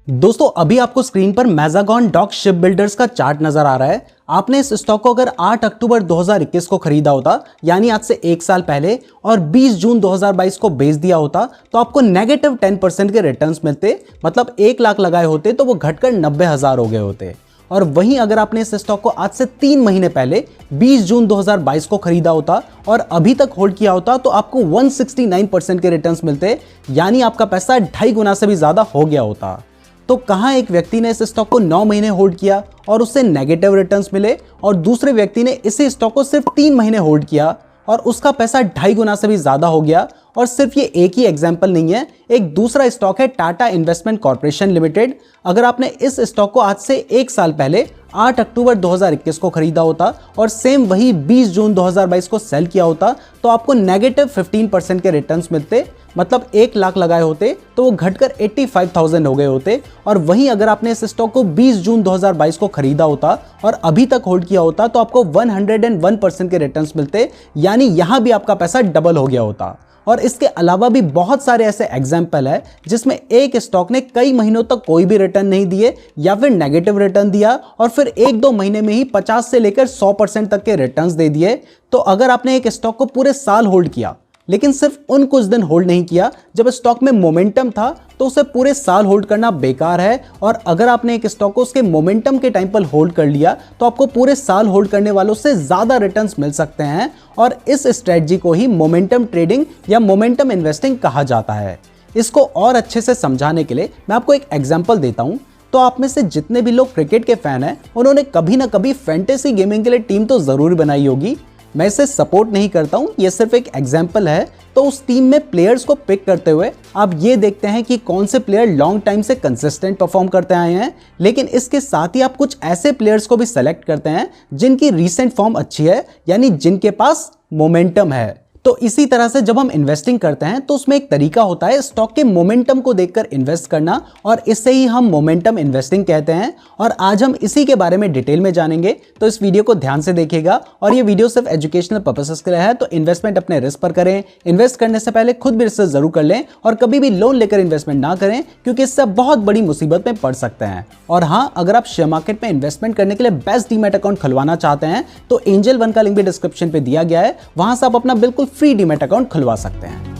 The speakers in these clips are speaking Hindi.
दोस्तों अभी आपको स्क्रीन पर मैजागॉन डॉक शिप बिल्डर्स का चार्ट नजर आ रहा है। आपने इस स्टॉक को अगर 8 अक्टूबर 2021 को खरीदा होता यानी आज से 1 साल पहले और 20 जून 2022 को बेच दिया होता तो आपको नेगेटिव 10% के रिटर्न्स मिलते। मतलब 1 लाख लगाए होते तो वो घटकर 90,000 हो गए होते। और वहीं अगर आपने इस स्टॉक को आज से 3 महीने पहले 20 जून 2022 को खरीदा होता और अभी तक होल्ड किया होता तो आपको 169% के रिटर्न्स मिलते, यानी आपका पैसा 2.5 गुना से भी ज्यादा हो गया होता। तो कहां एक व्यक्ति ने इस स्टॉक को 9 महीने होल्ड किया और उससे नेगेटिव रिटर्न्स मिले, और दूसरे व्यक्ति ने इसी स्टॉक को सिर्फ 3 महीने होल्ड किया और उसका पैसा 2.5 गुना से भी ज्यादा हो गया। और सिर्फ ये एक ही एग्जांपल नहीं है, एक दूसरा स्टॉक है टाटा इन्वेस्टमेंट कॉर्पोरेशन लिमिटेड। अगर आपने इस स्टॉक को आज से 1 साल पहले 8 अक्टूबर 2021 को खरीदा होता और सेम वही 20 जून 2022 को सेल किया होता तो आपको नेगेटिव 15% के रिटर्न्स मिलते। मतलब 1 लाख लगाए होते तो वो घटकर 85,000 हो गए होते। और वहीं अगर आपने इस स्टॉक को 20 जून 2022 को खरीदा होता और अभी तक होल्ड किया होता तो आपको 101% के रिटर्न्स मिलते, यानी यहां भी आपका पैसा डबल हो गया होता। और इसके अलावा भी बहुत सारे ऐसे एग्जाम्पल है जिसमें एक स्टॉक ने कई महीनों तक कोई भी रिटर्न नहीं दिए या फिर नेगेटिव रिटर्न दिया और फिर 1-2 महीने में ही 50 से लेकर 100% तक के रिटर्न्स दे दिए। तो अगर आपने एक स्टॉक को पूरे साल होल्ड किया लेकिन सिर्फ उन कुछ दिन होल्ड नहीं किया जब स्टॉक में मोमेंटम था तो उसे पूरे साल होल्ड करना बेकार है। और अगर आपने एक स्टॉक को उसके मोमेंटम के टाइम पर होल्ड कर लिया तो आपको पूरे साल होल्ड करने वालों से ज्यादा रिटर्न्स मिल सकते हैं। और इस स्ट्रेटजी को ही मोमेंटम ट्रेडिंग या मोमेंटम इन्वेस्टिंग कहा जाता है। इसको और अच्छे से समझाने के लिए मैं आपको एक एग्जांपल देता हूं। तो आप में से जितने भी लोग क्रिकेट के फैन हैं उन्होंने कभी ना कभी फैंटेसी गेमिंग के लिए टीम तो जरूर बनाई होगी। मैं इसे सपोर्ट नहीं करता हूं, ये सिर्फ एक एग्जांपल है। तो उस टीम में प्लेयर्स को पिक करते हुए आप ये देखते हैं कि कौन से प्लेयर लॉन्ग टाइम से कंसिस्टेंट परफॉर्म करते आए हैं, लेकिन इसके साथ ही आप कुछ ऐसे प्लेयर्स को भी सेलेक्ट करते हैं जिनकी रीसेंट फॉर्म अच्छी है, यानी जिनके पास मोमेंटम है। तो इसी तरह से जब हम इन्वेस्टिंग करते हैं तो उसमें एक तरीका होता है स्टॉक के मोमेंटम को देखकर इन्वेस्ट करना, और इससे ही हम मोमेंटम इन्वेस्टिंग कहते हैं। और आज हम इसी के बारे में डिटेल में जानेंगे, तो इस वीडियो को ध्यान से देखिएगा। और ये वीडियो सिर्फ एजुकेशनल पर्पसेस के लिए है, तो इन्वेस्टमेंट अपने रिस्क पर करें। इन्वेस्ट करने से पहले खुद भी रिसर्च जरूर कर लें और कभी भी लोन लेकर इन्वेस्टमेंट ना करें, क्योंकि इससे बहुत बड़ी मुसीबत में पड़ सकते हैं। और हाँ, अगर आप शेयर मार्केट में इन्वेस्टमेंट करने के लिए बेस्ट डीमैट अकाउंट खुलवाना चाहते हैं तो एंजल वन का लिंक भी डिस्क्रिप्शन पे दिया गया है, वहां से आप अपना बिल्कुल फ्री डीमैट अकाउंट खुलवा सकते हैं।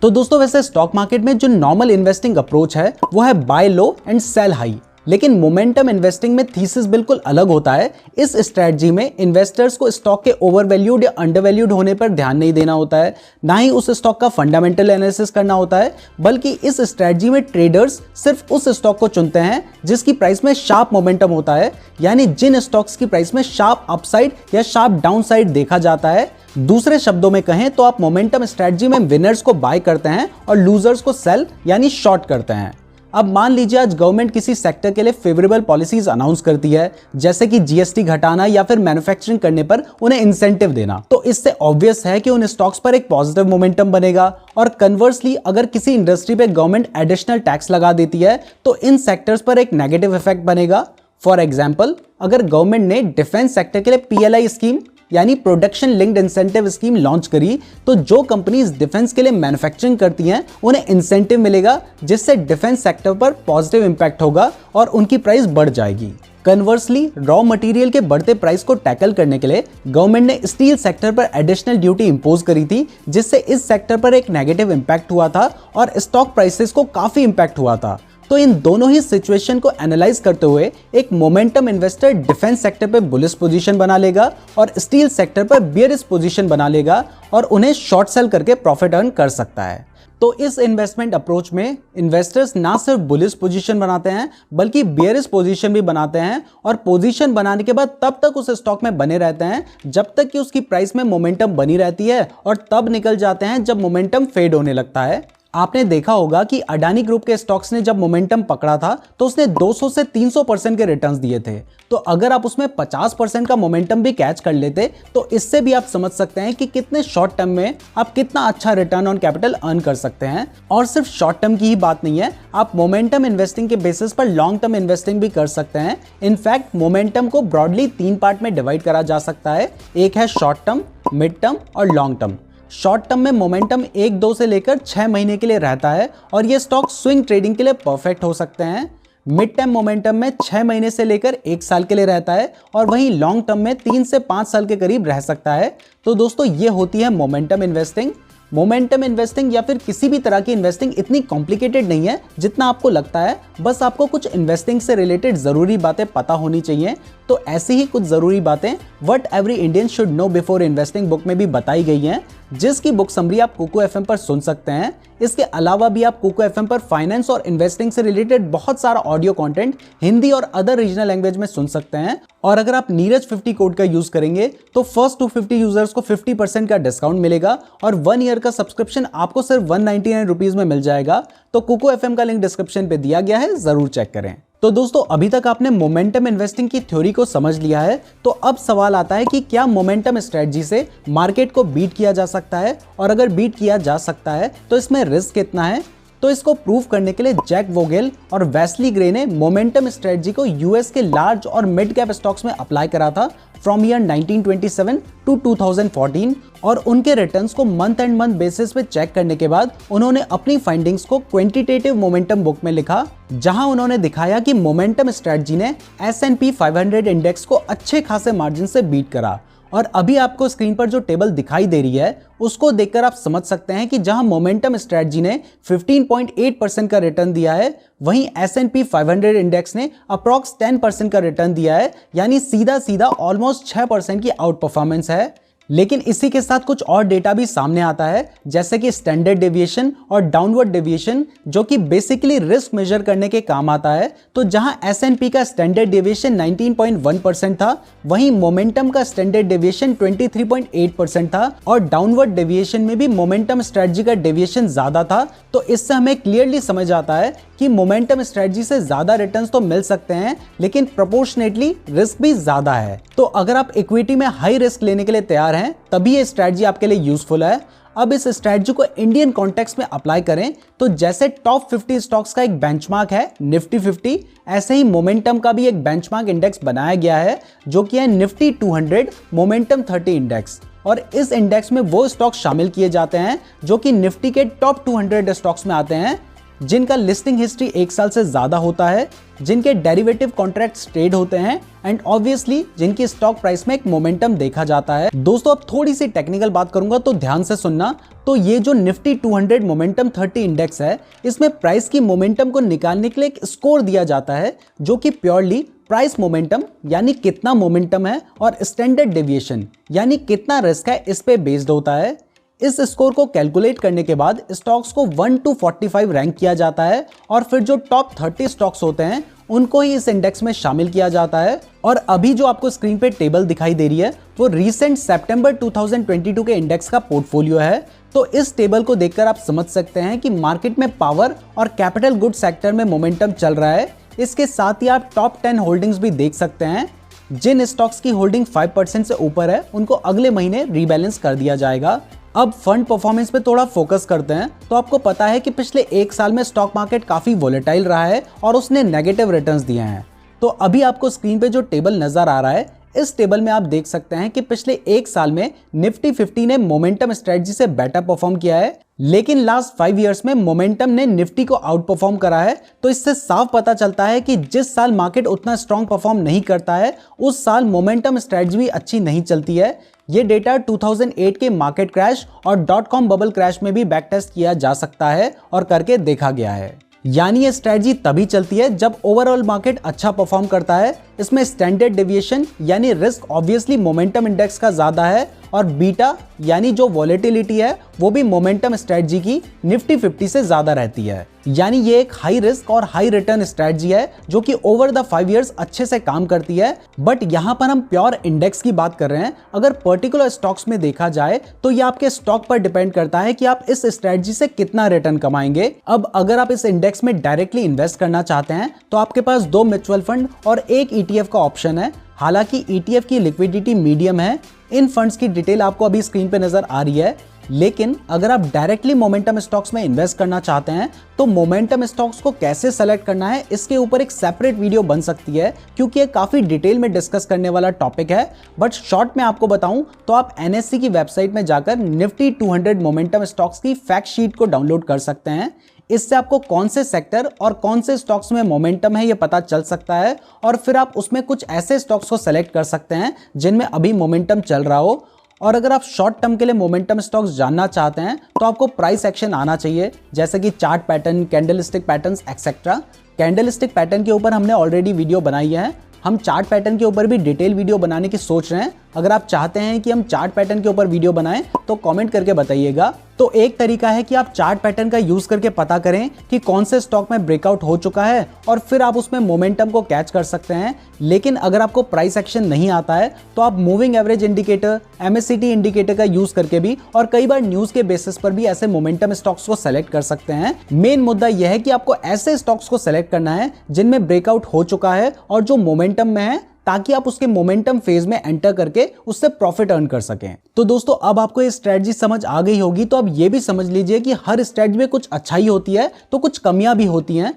तो दोस्तों वैसे स्टॉक मार्केट में जो नॉर्मल इन्वेस्टिंग अप्रोच है वो है buy low and sell high, लेकिन मोमेंटम इन्वेस्टिंग में थीसिस बिल्कुल अलग होता है। इस स्ट्रेटजी में इन्वेस्टर्स को स्टॉक के ओवरवैल्यूड या अंडरवैल्यूड होने पर ध्यान नहीं देना होता है, ना ही उस स्टॉक का फंडामेंटल एनालिसिस करना होता है, बल्कि इस स्ट्रेटजी में ट्रेडर्स सिर्फ उस स्टॉक को चुनते हैं जिसकी प्राइस में शार्प मोमेंटम होता है, यानी जिन स्टॉक्स की प्राइस में शार्प अपसाइड या शार्प डाउनसाइड देखा जाता है। दूसरे शब्दों में कहें तो आप मोमेंटम स्ट्रेटजी में विनर्स को बाय करते हैं और लूजर्स को सेल यानी शॉर्ट करते हैं। अब मान लीजिए आज गवर्नमेंट किसी सेक्टर के लिए फेवरेबल पॉलिसीज अनाउंस करती है, जैसे कि जीएसटी घटाना या फिर मैन्युफैक्चरिंग करने पर उन्हें इंसेंटिव देना, तो इससे ऑब्वियस है कि उन स्टॉक्स पर एक पॉजिटिव मोमेंटम बनेगा। और कन्वर्सली अगर किसी इंडस्ट्री पे गवर्नमेंट एडिशनल टैक्स लगा देती है तो इन सेक्टर्स पर एक नेगेटिव इफेक्ट बनेगा। फॉर एग्जाम्पल, अगर गवर्नमेंट ने डिफेंस सेक्टर के लिए पीएलआई स्कीम यानी production linked incentive scheme launch करी तो जो कंपनीज डिफेंस के लिए मैन्युफैक्चरिंग करती हैं उन्हें इंसेंटिव मिलेगा, जिससे डिफेंस सेक्टर पर पॉजिटिव इंपैक्ट होगा और उनकी प्राइस बढ़ जाएगी। कन्वर्सली रॉ मटेरियल के बढ़ते प्राइस को टैकल करने के लिए गवर्नमेंट ने स्टील सेक्टर पर एडिशनल ड्यूटी इंपोज करी थी, जिससे इस सेक्टर पर एक नेगेटिव इंपैक्ट हुआ था और स्टॉक प्राइसेस को काफी इंपैक्ट हुआ था। तो इन दोनों ही सिचुएशन को एनालाइज करते हुए एक मोमेंटम इन्वेस्टर डिफेंस सेक्टर पे बुलिश पोजीशन बना लेगा और स्टील सेक्टर पर बियरिश पोजीशन बना लेगा और उन्हें शॉर्ट सेल करके प्रॉफिट अर्न कर सकता है। तो इस इन्वेस्टमेंट अप्रोच में इन्वेस्टर्स ना सिर्फ बुलिश पोजीशन बनाते हैं बल्कि बियरिश पोजीशन भी बनाते हैं, और पोजीशन बनाने के बाद तब तक उस स्टॉक में बने रहते हैं जब तक कि उसकी प्राइस में मोमेंटम बनी रहती है, और तब निकल जाते हैं जब मोमेंटम फेड होने लगता है। आपने देखा होगा कि अडानी ग्रुप के स्टॉक्स ने जब मोमेंटम पकड़ा था तो उसने 200 से 300% के रिटर्न्स दिए थे। तो अगर आप उसमें 50% का मोमेंटम भी कैच कर लेते तो इससे भी आप समझ सकते हैं कि कितने शॉर्ट टर्म में आप कितना अच्छा रिटर्न ऑन कैपिटल अर्न कर सकते हैं। और सिर्फ शॉर्ट टर्म की ही बात नहीं है, आप मोमेंटम इन्वेस्टिंग के बेसिस पर लॉन्ग टर्म इन्वेस्टिंग भी कर सकते हैं। इनफैक्ट मोमेंटम को ब्रॉडली 3 पार्ट में डिवाइड करा जा सकता है, एक है शॉर्ट टर्म, मिड टर्म और लॉन्ग टर्म। शॉर्ट टर्म में मोमेंटम 1-2 से लेकर 6 महीने के लिए रहता है और ये स्टॉक स्विंग ट्रेडिंग के लिए परफेक्ट हो सकते हैं। मिड टर्म मोमेंटम में 6 महीने से लेकर 1 साल के लिए रहता है और वहीं लॉन्ग टर्म में 3 से 5 साल के करीब रह सकता है। तो दोस्तों ये होती है मोमेंटम इन्वेस्टिंग। मोमेंटम इन्वेस्टिंग या फिर किसी भी तरह की इन्वेस्टिंग इतनी कॉम्प्लिकेटेड नहीं है जितना आपको लगता है। बस आपको कुछ इन्वेस्टिंग से रिलेटेड जरूरी बातें पता होनी चाहिए। तो ऐसी ही कुछ जरूरी बातें what every Indian should know before investing book में भी बताई गई हैं, जिसकी बुक समरी आप कुकू एफएम पर सुन सकते हैं। इसके अलावा भी आप कुकू एफएम पर फाइनेंस और इन्वेस्टिंग से रिलेटेड बहुत सारा ऑडियो कंटेंट हिंदी और अदर रीजनल लैंग्वेज में सुन सकते हैं। और अगर आप नीरज 50 कोड का यूज करेंगे तो फर्स्ट 250 यूजर्स को 50% का डिस्काउंट मिलेगा और 1 ईयर का सब्सक्रिप्शन आपको सिर्फ 199 रुपीज में मिल जाएगा। तो कुकू एफएम का लिंक डिस्क्रिप्शन पे दिया गया है, जरूर चेक करें। तो दोस्तों अभी तक आपने मोमेंटम इन्वेस्टिंग की थ्योरी को समझ लिया है, तो अब सवाल आता है कि क्या मोमेंटम स्ट्रेटजी से मार्केट को बीट किया जा सकता है, और अगर बीट किया जा सकता है तो इसमें रिस्क कितना है। तो इसको प्रूव करने के लिए जैक वोगेल और वेस्ली ग्रे ने मोमेंटम स्ट्रेटजी को यूएस के लार्ज और मिड कैप स्टॉक्स में अप्लाई करा था फ्रॉम ईयर 1927 टू 2014 और उनके रिटर्न्स को मंथ एंड मंथ बेसिस पे चेक करने के बाद उन्होंने अपनी फाइंडिंग्स को क्वांटिटेटिव मोमेंटम बुक में लिखा, जहां उन्होंने दिखाया कि मोमेंटम स्ट्रेटजी ने S&P 500 इंडेक्स को अच्छे खासे मार्जिन से बीट करा। और अभी आपको स्क्रीन पर जो टेबल दिखाई दे रही है उसको देखकर आप समझ सकते हैं कि जहां मोमेंटम स्ट्रेटजी ने 15.8% का रिटर्न दिया है, वहीं S&P 500 इंडेक्स ने अप्रॉक्स 10% का रिटर्न दिया है, यानी सीधा सीधा ऑलमोस्ट 6% की आउट परफॉर्मेंस है। लेकिन इसी के साथ कुछ और डेटा भी सामने आता है, जैसे कि स्टैंडर्ड डेविएशन और डाउनवर्ड डेविएशन, जो कि बेसिकली रिस्क मेजर करने के काम आता है। तो जहां S&P का स्टैंडर्ड डेविएशन 19.1% था, वहीं मोमेंटम का स्टैंडर्ड डेविएशन 23.8% था और डाउनवर्ड डेविएशन में भी मोमेंटम स्ट्रेटजी का डेविएशन ज्यादा था। तो इससे हमें क्लियरली समझ आता है कि मोमेंटम स्ट्रेटजी से ज्यादा रिटर्न्स तो मिल सकते हैं, लेकिन प्रोपोर्शनेटली रिस्क भी ज्यादा है। तो अगर आप इक्विटी में हाई रिस्क लेने के लिए तैयार हैं, तभी ये स्ट्रेटजी आपके लिए यूजफुल है। अब इस स्ट्रेटजी को इंडियन कॉन्टेक्स्ट में अप्लाई करें तो जैसे टॉप 50 स्टॉक्स का एक बेंचमार्क है निफ्टी 50, ऐसे ही मोमेंटम का भी एक बेंचमार्क इंडेक्स बनाया गया है, जो कि है निफ्टी 200 मोमेंटम 30 इंडेक्स। और इस इंडेक्स में वो स्टॉक शामिल किए जाते हैं जो कि निफ्टी के टॉप 200 स्टॉक्स में आते हैं, जिनका लिस्टिंग हिस्ट्री 1 साल से ज्यादा होता है, जिनके डेरिवेटिव कॉन्ट्रैक्ट्स ट्रेड होते हैं एंड ऑब्वियसली जिनकी स्टॉक प्राइस में एक मोमेंटम देखा जाता है। दोस्तों अब थोड़ी सी टेक्निकल बात करूंगा तो ध्यान से सुनना। तो ये जो निफ्टी 200 मोमेंटम 30 इंडेक्स है, इसमें प्राइस की मोमेंटम को निकालने के लिए एक स्कोर दिया जाता है, जो कि प्योरली प्राइस मोमेंटम यानी कितना मोमेंटम है और स्टैंडर्ड डेविएशन यानी कितना रिस्क है, इस पे बेस्ड होता है। इस स्कोर को कैलकुलेट करने के बाद स्टॉक्स को 1 to 45 रैंक किया जाता है और फिर जो टॉप 30 स्टॉक्स होते हैं उनको ही इस इंडेक्स में शामिल किया जाता है। और अभी जो आपको स्क्रीन पे टेबल दिखाई दे रही है वो रीसेंट सितंबर 2022 के इंडेक्स का पोर्टफोलियो है। तो इस टेबल को देखकर आप समझ सकते हैं कि मार्केट में पावर और कैपिटल गुड सेक्टर में मोमेंटम चल रहा है। इसके साथ ही आप टॉप 10 होल्डिंग्स भी देख सकते हैं। जिन स्टॉक्स की होल्डिंग 5% से ऊपर है उनको अगले महीने रीबैलेंस कर दिया जाएगा। अब फंड परफॉर्मेंस पे थोड़ा फोकस करते हैं। तो आपको पता है कि पिछले 1 साल में स्टॉक मार्केट काफी वोलेटाइल रहा है और उसने नेगेटिव रिटर्न्स दिए हैं। तो अभी आपको स्क्रीन पे जो टेबल नजर आ रहा है, इस टेबल में आप देख सकते हैं कि पिछले 1 साल में निफ्टी 50 ने मोमेंटम स्ट्रेटजी से बेटर परफॉर्म किया है, लेकिन लास्ट 5 इयर्स में मोमेंटम ने निफ्टी को आउट परफॉर्म करा है। तो इससे साफ पता चलता है कि जिस साल मार्केट उतना स्ट्रॉन्ग परफॉर्म नहीं करता है, उस साल मोमेंटम स्ट्रेटजी भी अच्छी नहीं चलती है। ये डेटा 2008 के मार्केट क्रैश और .com बबल क्रैश में भी बैक टेस्ट किया जा सकता है और करके देखा गया है। यानी ये स्ट्रेटजी तभी चलती है जब ओवरऑल मार्केट अच्छा परफॉर्म करता है। इसमें स्टैंडर्ड डेविएशन यानी रिस्क ऑब्वियसली मोमेंटम इंडेक्स का ज्यादा है और बीटा यानी जो वॉलेटिलिटी है वो भी मोमेंटम स्ट्रेटजी की निफ्टी 50 से ज्यादा रहती है। यानी ये एक हाई रिस्क और हाई रिटर्न स्ट्रेटजी है जो कि ओवर द 5 इयर्स अच्छे से काम करती है। बट यहाँ पर हम प्योर इंडेक्स की बात कर रहे हैं। अगर पर्टिकुलर स्टॉक्स में देखा जाए तो ये आपके स्टॉक पर डिपेंड करता है कि आप इस स्ट्रेटजी से कितना रिटर्न कमाएंगे। अब अगर आप इस इंडेक्स में डायरेक्टली इन्वेस्ट करना चाहते हैं तो आपके पास 2 म्यूचुअल फंड और 1 ETF का ऑप्शन है। हालांकि ETF की लिक्विडिटी मीडियम है। इन फंड्स की डिटेल आपको अभी स्क्रीन पे नजर आ रही है। लेकिन अगर आप डायरेक्टली मोमेंटम स्टॉक्स में इन्वेस्ट करना चाहते हैं तो मोमेंटम स्टॉक्स को कैसे सेलेक्ट करना है इसके ऊपर एक सेपरेट वीडियो बन सकती है, क्योंकि ये काफी डिटेल में डिस्कस करने वाला टॉपिक है। बट शॉर्ट में आपको बताऊं तो आप NSE की वेबसाइट में जाकर निफ्टी 200 मोमेंटम स्टॉक्स की फैक्ट शीट को डाउनलोड कर सकते हैं। इससे आपको कौन से सेक्टर और कौन से स्टॉक्स में मोमेंटम है ये पता चल सकता है, और फिर आप उसमें कुछ ऐसे स्टॉक्स को सेलेक्ट कर सकते हैं जिनमें अभी मोमेंटम चल रहा हो। और अगर आप शॉर्ट टर्म के लिए मोमेंटम स्टॉक्स जानना चाहते हैं तो आपको प्राइस एक्शन आना चाहिए, जैसे कि chart pattern, candlestick patterns etcetera. Candlestick pattern के ऊपर हमने ऑलरेडी वीडियो बनाई है, हम चार्ट पैटर्न के ऊपर भी डिटेल वीडियो बनाने की सोच रहे हैं। अगर आप चाहते हैं कि हम चार्ट पैटर्न के ऊपर वीडियो बनाएं तो कमेंट करके बताइएगा। तो एक तरीका है कि आप चार्ट पैटर्न का यूज करके पता करें कि कौन से स्टॉक में ब्रेकआउट हो चुका है और फिर आप उसमें मोमेंटम को कैच कर सकते हैं। लेकिन अगर आपको प्राइस एक्शन नहीं आता है तो आप moving average indicator, MACD indicator का यूज करके भी और कई बार न्यूज के बेसिस पर भी ऐसे मोमेंटम स्टॉक्स को सेलेक्ट कर सकते हैं। मेन मुद्दा यह है कि आपको ऐसे स्टॉक्स को सेलेक्ट करना है जिनमें ब्रेकआउट हो चुका है और जो मोमेंटम में है, ताकि आप उसके मोमेंटम फेज में एंटर करके उससे प्रॉफिट अर्न कर सकें। तो दोस्तों अब आपको ये स्ट्रेटजी समझ आ गई होगी, तो अब ये भी समझ लीजिए कि हर स्ट्रेटजी में कुछ अच्छाई होती है तो कुछ कमियां भी होती हैं।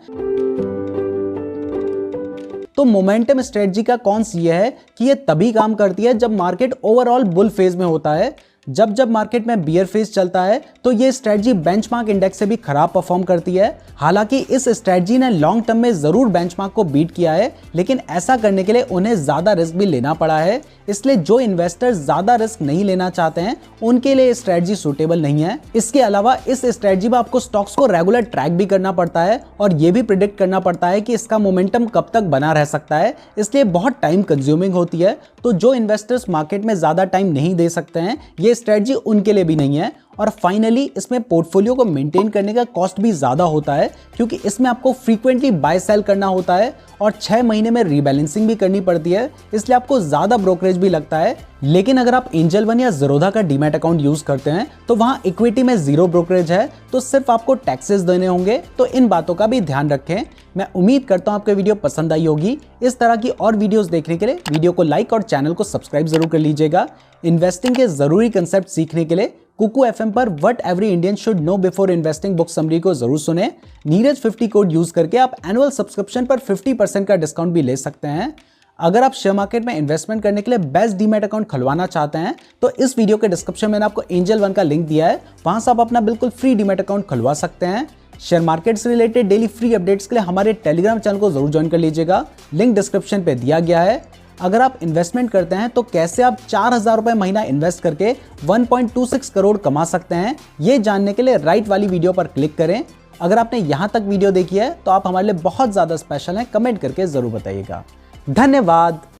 तो मोमेंटम स्ट्रेटजी का कौन सी है कि ये तभी काम करती है जब मार्केट ओवरऑल बुल फेज में होता है। जब मार्केट में बियर फेज चलता है तो ये स्ट्रेटजी बेंचमार्क इंडेक्स से भी खराब परफॉर्म करती है। हालांकि इस स्ट्रेटजी ने लॉन्ग टर्म में जरूर बेंचमार्क को बीट किया है, लेकिन ऐसा करने के लिए उन्हें ज्यादा रिस्क भी लेना पड़ा है। इसलिए जो इन्वेस्टर ज्यादा रिस्क नहीं लेना चाहते हैं उनके लिए स्ट्रेटजी सूटेबल नहीं है। इसके अलावा इस स्ट्रेटजी में आपको स्टॉक्स को रेगुलर ट्रैक भी करना पड़ता है और ये भी प्रिडिक्ट करना पड़ता है कि इसका मोमेंटम कब तक बना रह सकता है, इसलिए बहुत टाइम कंज्यूमिंग होती है। तो जो इन्वेस्टर्स मार्केट में ज्यादा टाइम नहीं दे सकते हैं, ये स्ट्रेटजी उनके लिए भी नहीं है। और फाइनली इसमें पोर्टफोलियो को मेंटेन करने का कॉस्ट भी ज्यादा होता है, क्योंकि इसमें आपको फ्रीक्वेंटली बाय सेल करना होता है और 6 महीने में रीबैलेंसिंग भी करनी पड़ती है, इसलिए आपको ज्यादा ब्रोकरेज भी लगता है। लेकिन अगर आप एंजल वन या ज़ीरोधा का डीमैट अकाउंट यूज करते हैं तो वहां इक्विटी में 0 ब्रोकरेज है, तो सिर्फ आपको टैक्सेस देने होंगे। तो इन बातों का भी ध्यान रखें। मैं उम्मीद करता हूं आपको वीडियो पसंद आई होगी। इस तरह की और वीडियोस देखने के लिए वीडियो को लाइक और चैनल को सब्सक्राइब जरूर कर लीजिएगा। इन्वेस्टिंग के जरूरी कंसेप्ट सीखने के लिए कुकू FM पर what every Indian should know before investing book summary को जरूर सुने। नीरज 50 कोड यूज करके आप एनुअल सब्सक्रिप्शन पर 50% का डिस्काउंट भी ले सकते हैं। अगर आप शेयर मार्केट में इन्वेस्टमेंट करने के लिए बेस्ट डीमैट अकाउंट खुलवाना चाहते हैं तो इस वीडियो के डिस्क्रिप्शन में आपको एंजल वन का लिंक दिया है, वहां से आप अपना बिल्कुल फ्री डीमैट अकाउंट खुलवा सकते हैं। शेयर मार्केट से रिलेटेड डेली फ्री अपडेट्स के लिए हमारे टेलीग्राम चैनल को जरूर ज्वाइन कर लीजिएगा, लिंक डिस्क्रिप्शन पे दिया गया है। अगर आप इन्वेस्टमेंट करते हैं तो कैसे आप 4000 रुपए महीना इन्वेस्ट करके 1.26 करोड़ कमा सकते हैं, ये जानने के लिए राइट वाली वीडियो पर क्लिक करें। अगर आपने यहां तक वीडियो देखी है तो आप हमारे लिए बहुत ज्यादा स्पेशल हैं, कमेंट करके जरूर बताइएगा। धन्यवाद।